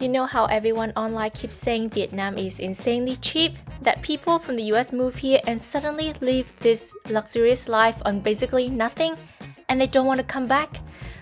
You know how everyone online keeps saying Vietnam is insanely cheap? That people from the US move here and suddenly live this luxurious life on basically nothing and they don't want to come back?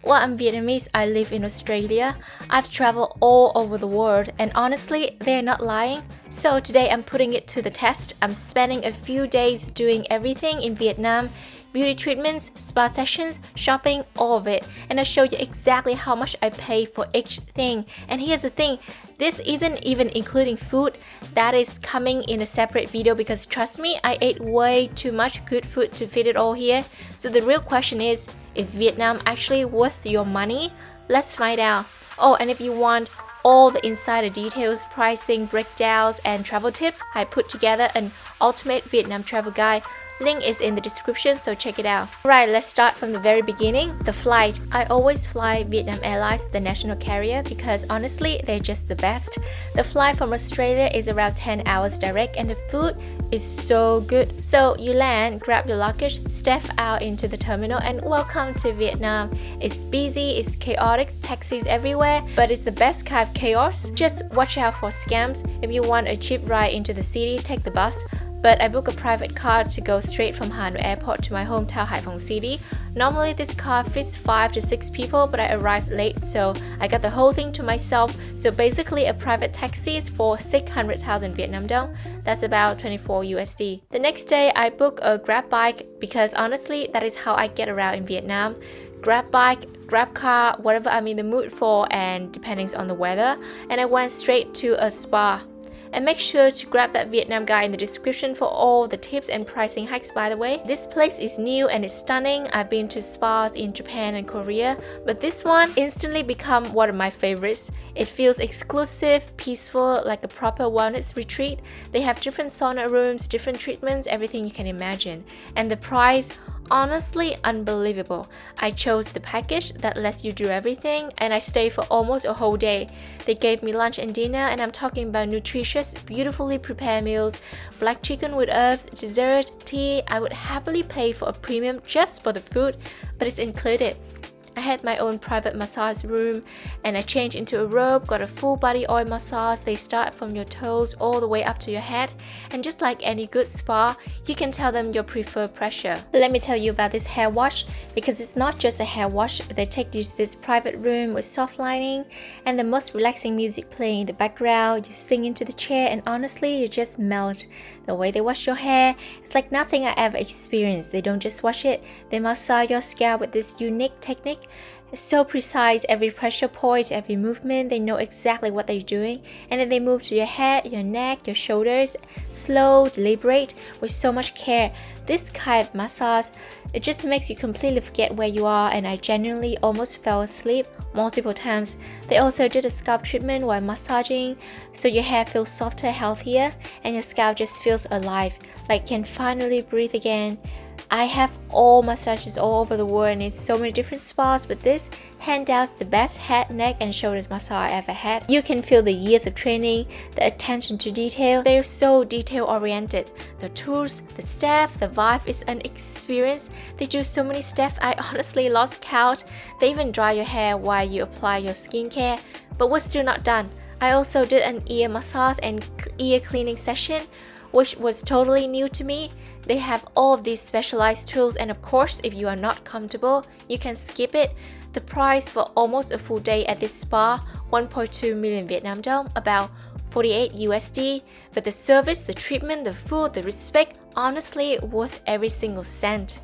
Well, I'm Vietnamese, I live in Australia. I've traveled all over the world and honestly, they're not lying. So today I'm putting it to the test. I'm spending a few days doing everything in Vietnam. Beauty treatments, spa sessions, shopping, all of it. And I'll show you exactly how much I pay for each thing. And here's the thing, this isn't even including food. That is coming in a separate video because trust me, I ate way too much good food to fit it all here. So the real question is Vietnam actually worth your money? Let's find out. Oh, and if you want all the insider details, pricing, breakdowns, and travel tips, I put together an ultimate Vietnam travel guide. Link is in the description, so check it out. Alright, let's start from the very beginning, the flight. I always fly Vietnam Airlines, the national carrier, because honestly, they're just the best. The flight from Australia is around 10 hours direct and the food is so good. So you land, grab your luggage, step out into the terminal and welcome to Vietnam. It's busy, it's chaotic, taxis everywhere, but it's the best kind of chaos. Just watch out for scams. If you want a cheap ride into the city, take the bus. But I booked a private car to go straight from Hanoi airport to my hometown Haiphong city. Normally this car fits 5 to 6 people, but I arrived late, so I got the whole thing to myself. So basically a private taxi is for 600,000 Vietnam dong. That's about 24 USD. The next day I booked a Grab bike because honestly that is how I get around in Vietnam. Grab bike, Grab car, whatever I'm in the mood for and depending on the weather. And I went straight to a spa. And make sure to grab that Vietnam guide in the description for all the tips and pricing hikes, by the way. This place is new and it's stunning. I've been to spas in Japan and Korea, but this one instantly become one of my favorites. It feels exclusive, peaceful, like a proper wellness retreat. They have different sauna rooms, different treatments, everything you can imagine. And the price, honestly unbelievable. I chose the package that lets you do everything and I stayed for almost a whole day. They gave me lunch and dinner and I'm talking about nutritious, beautifully prepared meals, black chicken with herbs, dessert, tea. I would happily pay for a premium just for the food, but it's included. I had my own private massage room and I changed into a robe, got a full body oil massage. They start from your toes all the way up to your head. And just like any good spa, you can tell them your preferred pressure. Let me tell you about this hair wash because it's not just a hair wash. They take you to this private room with soft lighting and the most relaxing music playing in the background. You sink into the chair and honestly, you just melt. The way they wash your hair, it's like nothing I ever experienced. They don't just wash it, they massage your scalp with this unique technique. It's so precise, every pressure point, every movement, they know exactly what they're doing. And then they move to your head, your neck, your shoulders, slow, deliberate, with so much care. This kind of massage, it just makes you completely forget where you are and I genuinely almost fell asleep multiple times. They also did a scalp treatment while massaging, so your hair feels softer, healthier, and your scalp just feels alive, like can finally breathe again. I have all massages all over the world and it's so many different spas, but this hands down the best head, neck and shoulders massage I ever had. You can feel the years of training, the attention to detail. They are so detail oriented. The tools, the staff, the vibe is an experience. They do so many steps I honestly lost count. They even dry your hair while you apply your skincare. But we're still not done. I also did an ear massage and ear cleaning session, which was totally new to me. They have all of these specialized tools and of course, if you are not comfortable, you can skip it. The price for almost a full day at this spa, 1.2 million Vietnam dong, about 48 USD. But the service, the treatment, the food, the respect, honestly worth every single cent.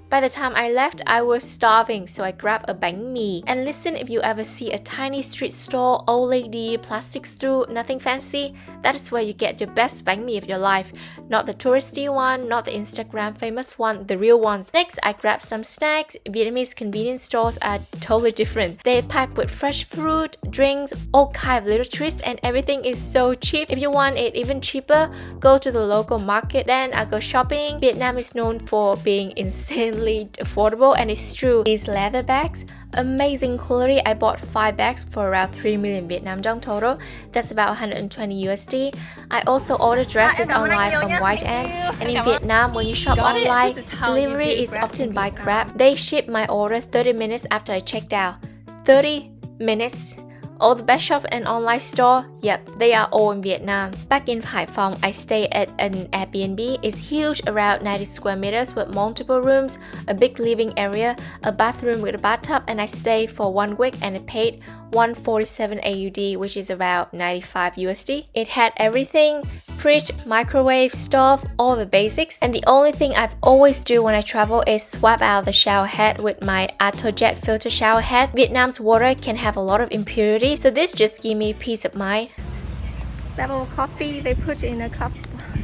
By the time I left, I was starving, so I grabbed a bánh mì. And listen, if you ever see a tiny street stall, old lady, plastic stool, nothing fancy, that is where you get your best bánh mì of your life. Not the touristy one, not the Instagram famous one, the real ones. Next, I grabbed some snacks. Vietnamese convenience stores are totally different. They're packed with fresh fruit, drinks, all kinds of little treats, and everything is so cheap. If you want it even cheaper, go to the local market. Then I go shopping. Vietnam is known for being insanely affordable and it's true. These leather bags, amazing quality. I bought 5 bags for around 3 million Vietnam dong total. That's about 120 USD. I also ordered dresses online from White Ant. And in Vietnam, when you shop online, delivery is often by Grab. They ship my order 30 minutes after I checked out. 30 minutes. All the best shop and online store, yep, they are all in Vietnam. Back in Haiphong, I stayed at an Airbnb. It's huge, around 90 square meters with multiple rooms, a big living area, a bathroom with a bathtub, and I stayed for 1 week and I paid 147 AUD, which is about 95 USD. It had everything: fridge, microwave, stove, all the basics. And the only thing I've always do when I travel is swap out the shower head with my Unauthorized filter shower head. Vietnam's water can have a lot of impurities, so this just give me peace of mind. Level coffee they put in a cup,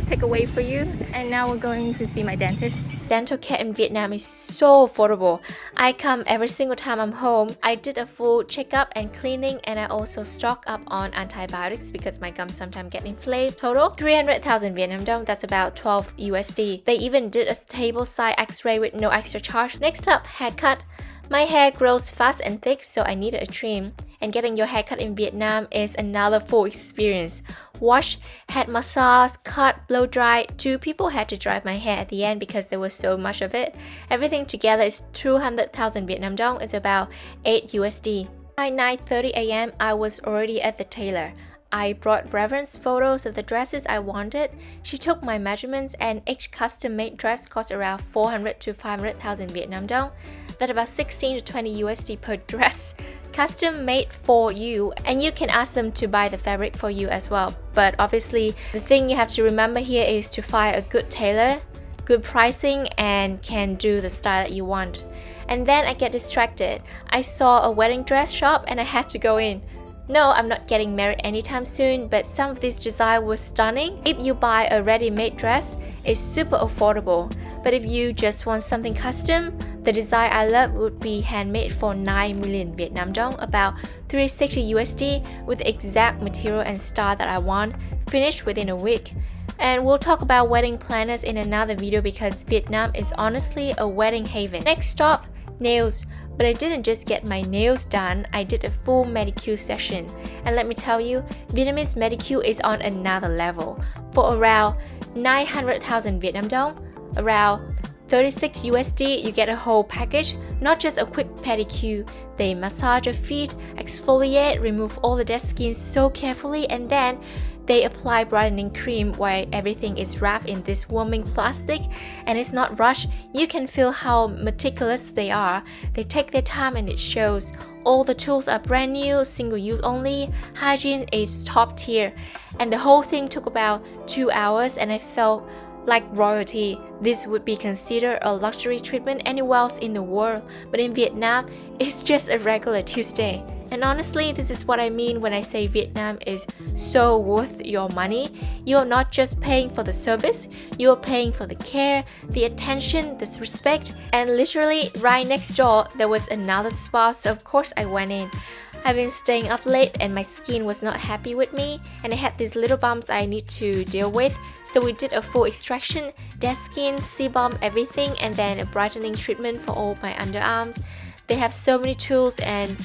take away for you. And now we're going to see my dentist. Dental care in Vietnam is so affordable. I come every single time I'm home. I did a full checkup and cleaning, and I also stock up on antibiotics because my gums sometimes get inflamed. Total 300,000 Vietnam dong, that's about 12 USD. They even did a table side x-ray with no extra charge. Next up, haircut. My hair grows fast and thick, so I needed a trim. And getting your haircut in Vietnam is another full experience. Wash, head massage, cut, blow dry. 2 people had to dry my hair at the end because there was so much of it. Everything together is 200,000 Vietnam dong, it's about 8 USD. By 9:30 AM, I was already at the tailor. I brought reference photos of the dresses I wanted. She took my measurements, and each custom-made dress cost around 400 to 500,000 Vietnam dong. That's about 16 to 20 USD per dress. Custom made for you, and you can ask them to buy the fabric for you as well. But obviously, the thing you have to remember here is to find a good tailor, good pricing, and can do the style that you want. And then I get distracted. I saw a wedding dress shop and I had to go in. No, I'm not getting married anytime soon, but some of these designs were stunning. If you buy a ready-made dress, it's super affordable. But if you just want something custom, the design I love would be handmade for 9 million Vietnam dong, about 360 USD, with the exact material and style that I want, finished within a week. And we'll talk about wedding planners in another video because Vietnam is honestly a wedding haven. Next stop, nails. But I didn't just get my nails done, I did a full manicure session. And let me tell you, Vietnamese manicure is on another level. For around 900,000 Vietnam dong, around 36 USD, you get a whole package, not just a quick pedicure. They massage your feet, exfoliate, remove all the dead skin so carefully, and then they apply brightening cream while everything is wrapped in this warming plastic, and it's not rushed. You can feel how meticulous they are. They take their time and it shows. All the tools are brand new, single use only. Hygiene is top tier. And the whole thing took about 2 hours, and I felt like royalty. This would be considered a luxury treatment anywhere else in the world, but in Vietnam, it's just a regular Tuesday. And honestly, this is what I mean when I say Vietnam is so worth your money. You're not just paying for the service, you're paying for the care, the attention, the respect. And literally right next door, there was another spa, so of course I went in. I've been staying up late and my skin was not happy with me, and I had these little bumps I need to deal with. So we did a full extraction, dead skin, sebum, everything, and then a brightening treatment for all my underarms. They have so many tools and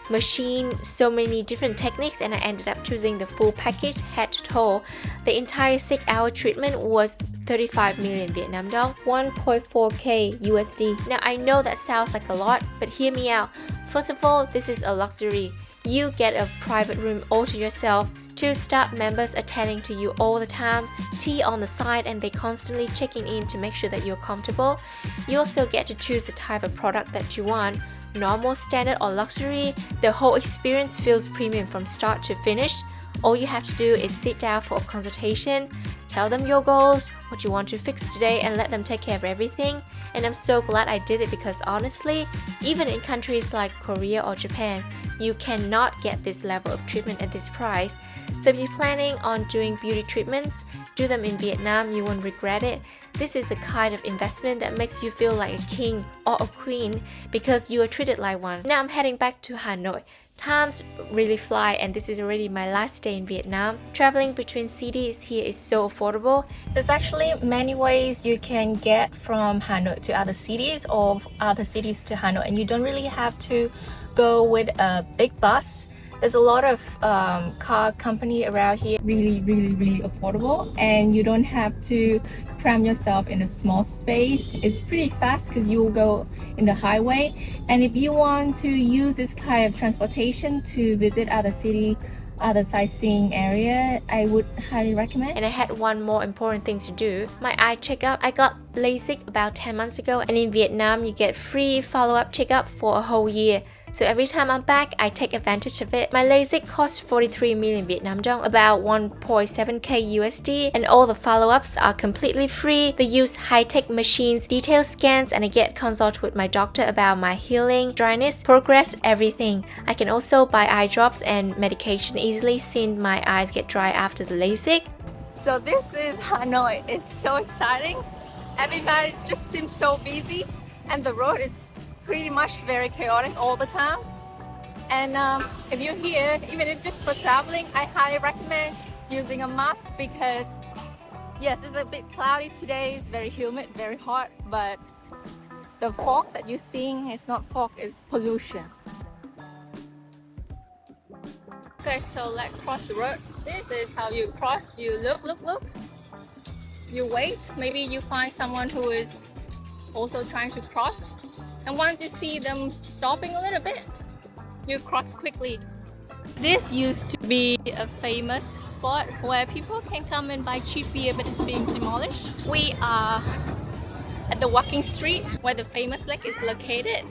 machine, so many different techniques, and I ended up choosing the full package head to toe. The entire 6-hour treatment was 35 million Vietnam dong, 1.4k USD. Now I know that sounds like a lot, but hear me out. First of all, this is a luxury. You get a private room all to yourself, 2 staff members attending to you all the time, tea on the side, and they constantly checking in to make sure that you're comfortable. You also get to choose the type of product that you want. Normal, standard, or luxury, the whole experience feels premium from start to finish. All you have to do is sit down for a consultation, tell them your goals, what you want to fix today, and let them take care of everything. And I'm so glad I did it because honestly, even in countries like Korea or Japan, you cannot get this level of treatment at this price. So if you're planning on doing beauty treatments, do them in Vietnam, you won't regret it. This is the kind of investment that makes you feel like a king or a queen because you are treated like one. Now I'm heading back to Hanoi. Times really fly, and this is already my last day in Vietnam. Traveling between cities here is so affordable. There's actually many ways you can get from Hanoi to other cities or other cities to Hanoi, and you don't really have to go with a big bus. There's a lot of car company around here, really affordable, and you don't have to cram yourself in a small space. It's pretty fast because you will go in the highway, and if you want to use this kind of transportation to visit other city, other sightseeing area, I would highly recommend. And I had one more important thing to do, my eye checkup. I got LASIK about 10 months ago, and in Vietnam you get free follow-up checkup for a whole year. So every time I'm back, I take advantage of it. My LASIK cost 43 million Vietnam dong, about 1.7k USD, and all the follow-ups are completely free. They use high-tech machines, detailed scans, and I get consult with my doctor about my healing, dryness, progress, everything. I can also buy eye drops and medication easily since my eyes get dry after the LASIK. So this is Hanoi. It's so exciting. Everybody just seems so busy, and the road is pretty much very chaotic all the time. And if you're here, even if just for traveling, I highly recommend using a mask because yes, it's a bit cloudy today, it's very humid, very hot, but the fog that you're seeing is not fog, it's pollution. Okay, so let's cross the road. This is how you cross. You look. You wait. Maybe you find someone who is also trying to cross. And once you see them stopping a little bit, you cross quickly. This used to be a famous spot where people can come and buy cheap beer, but it's being demolished. We are at the walking street where the famous lake is located.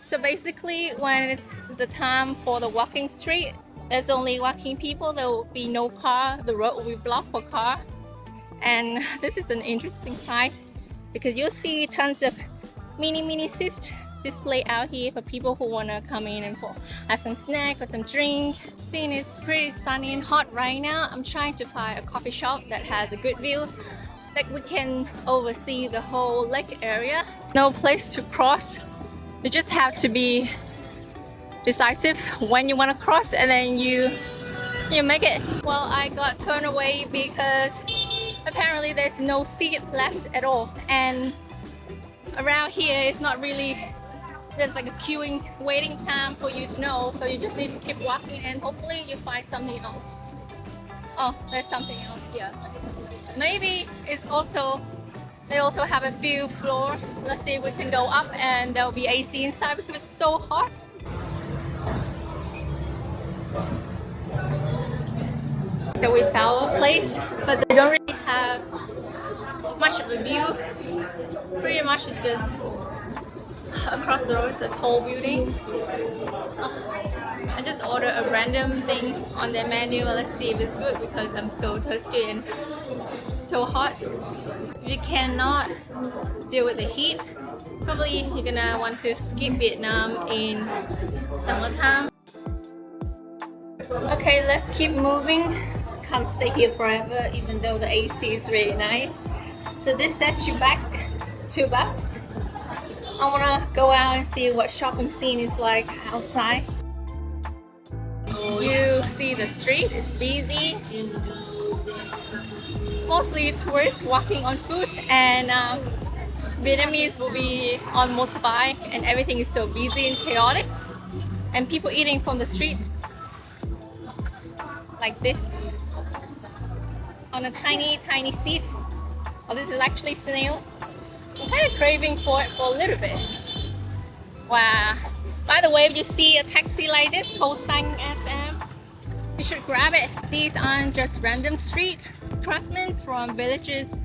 So basically, when it's the time for the walking street, there's only walking people. There will be no car. The road will be blocked for car. And this is an interesting sight because you'll see tons of mini seats display out here for people who want to come in and have some snack or some drink. Scene is pretty sunny and hot right now. I'm trying to find a coffee shop that has a good view, like we can oversee the whole lake area. No place to cross. You just have to be decisive when you want to cross, and then you make it. Well, I got turned away because apparently there's no seat left at all, and around here it's not really, there's like a queuing waiting time for you to know, so you just need to keep walking and hopefully you find something else. Oh, there's something else here. Maybe it's also, they also have a few floors. Let's see if we can go up and there'll be AC inside because it's so hot. So we found a place, but they don't really have much of a view. Pretty much it's just across the road is a tall building. I just ordered a random thing on their menu. Let's see if it's good because I'm so thirsty and so hot. If you cannot deal with the heat, probably you're gonna want to skip Vietnam in summertime. Okay, let's keep moving. Can't stay here forever even though the AC is really nice. So this sets you back $2. I wanna go out and see what shopping scene is like outside. You see the street is busy. Mostly tourists walking on foot, and Vietnamese will be on motorbike, and everything is so busy and chaotic. And people eating from the street like this on a tiny seat. Oh, this is actually snail. I'm kind of craving for it for a little bit. Wow. By the way, if you see a taxi like this called Sang SM, you should grab it. These aren't just random street. Craftsmen from villages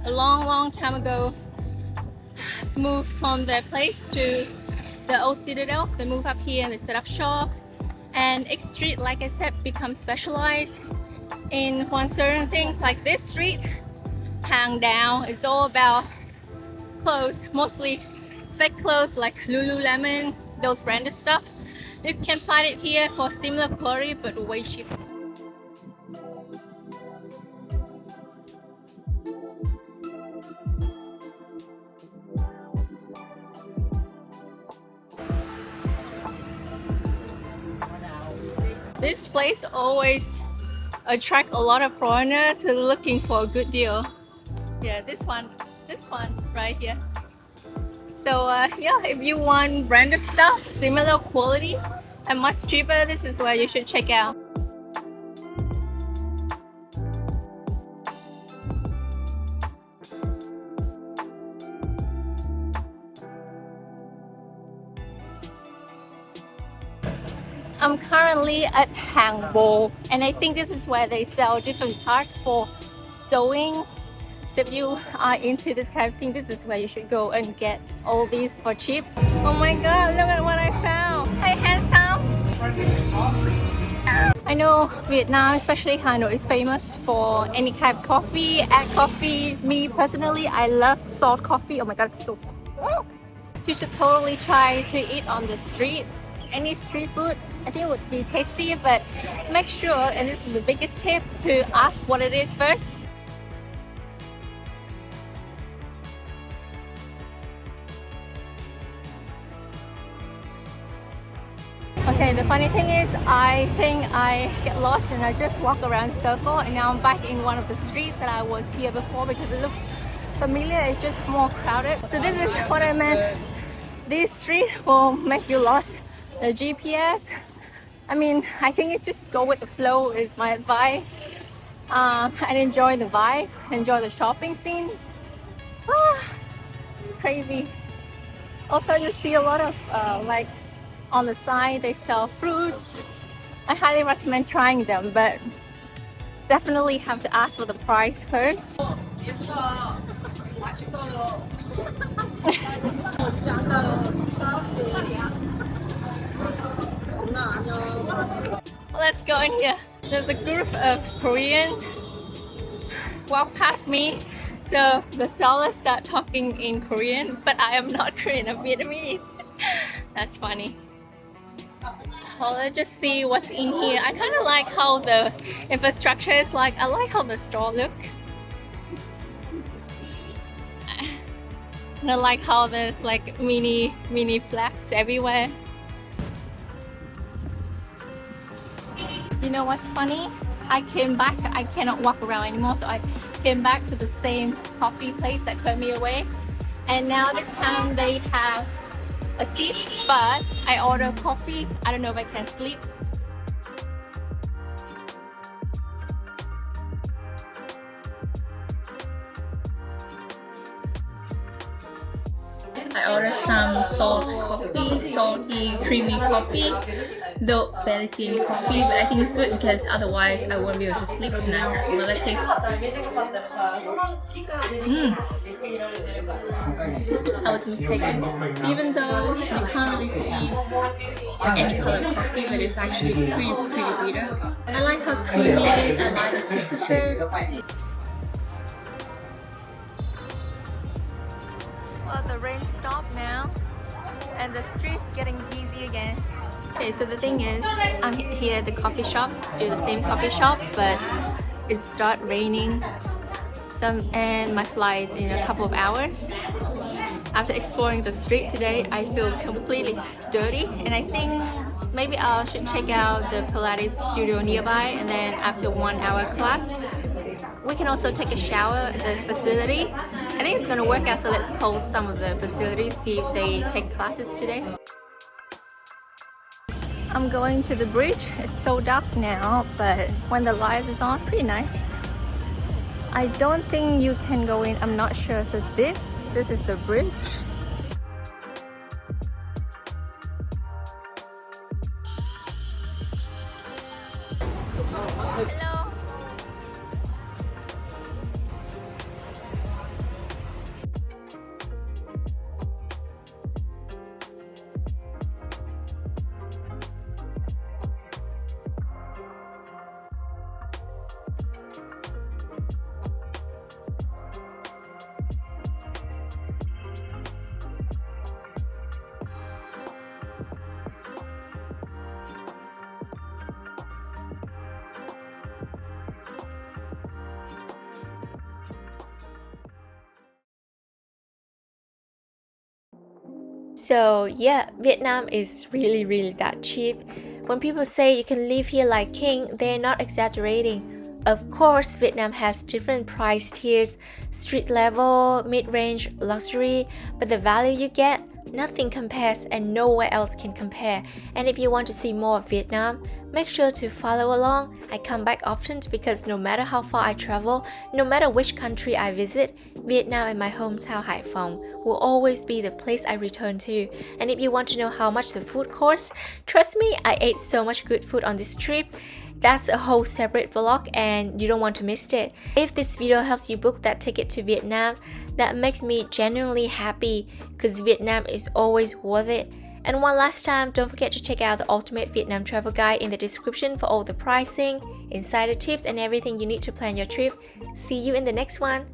a long time ago moved from their place to the old citadel. They move up here and they set up shop. And each street, like I said, becomes specialized in one certain things. Like this street, Hang Down, it's all about clothes, mostly fake clothes like Lululemon, those branded stuff. You can find it here for similar quality but way cheaper. This place always attracts a lot of foreigners who are looking for a good deal. Yeah, this one right here. So yeah, if you want branded stuff, similar quality, and much cheaper. This is where you should check out. I'm currently at Haiphong, and I think this is where they sell different parts for sewing. So if you are into this kind of thing, this is where you should go and get all these for cheap. Oh my god, look at what I found! Hey, handsome! I know Vietnam, especially Hanoi, is famous for any kind of coffee, egg coffee. Me personally, I love salt coffee. Oh my god, it's so good. You should totally try to eat on the street. Any street food, I think it would be tasty, but make sure, and this is the biggest tip, to ask what it is first. Okay, the funny thing is, I think I get lost and I just walk around circle, and now I'm back in one of the streets that I was here before because it looks familiar. It's just more crowded. So this is what I meant. This street will make you lost. The GPS, I mean, I think it just go with the flow is my advice. And enjoy the vibe, enjoy the shopping scenes. Crazy. Also, you see a lot of like on the side they sell fruits. I highly recommend trying them, but definitely have to ask for the price first. Let's go in here. There's a group of Korean walk past me, so the sellers start talking in Korean, but I am not Korean, I'm Vietnamese. That's funny. Well, let's just see what's in here. I kind of like how the infrastructure is like. I like how the store look. And I like how there's like mini flags everywhere. You know what's funny? I came back, I cannot walk around anymore, so I came back to the same coffee place that turned me away. And now this time they have a seat, but I order coffee. I don't know if I can sleep. I ordered some salty, creamy coffee. Though barely see any coffee, but I think it's good because otherwise I won't be able to sleep tonight. Well, let's taste. I was mistaken. Even though you can't really see any color of coffee, but it's actually pretty bitter. I like how creamy it is. I like the texture. Well, the rain stopped now, and the street's getting busy again. Okay, so the thing is, I'm here at the coffee shop, still the same coffee shop, but it started raining. And my flight is in a couple of hours. After exploring the street today, I feel completely dirty, and I think maybe I should check out the Pilates studio nearby, and then after 1 hour class, we can also take a shower at the facility. I think it's gonna work out, so let's call some of the facilities, see if they take classes today. I'm going to the bridge. It's so dark now, but when the light is on, pretty nice. I don't think you can go in, I'm not sure. So this is the bridge. Hello. So yeah, Vietnam is really that cheap. When people say you can live here like king, they're not exaggerating. Of course, Vietnam has different price tiers, street level, mid-range, luxury, but the value you get, Nothing compares and nowhere else can compare. And if you want to see more of Vietnam, make sure to follow along. I come back often because no matter how far I travel, no matter which country I visit, Vietnam and my hometown Haiphong will always be the place I return to. And if you want to know how much the food costs, trust me, I ate so much good food on this trip. That's a whole separate vlog and you don't want to miss it. If this video helps you book that ticket to Vietnam, that makes me genuinely happy because Vietnam is always worth it. And one last time, don't forget to check out the Ultimate Vietnam Travel Guide in the description for all the pricing, insider tips and everything you need to plan your trip. See you in the next one.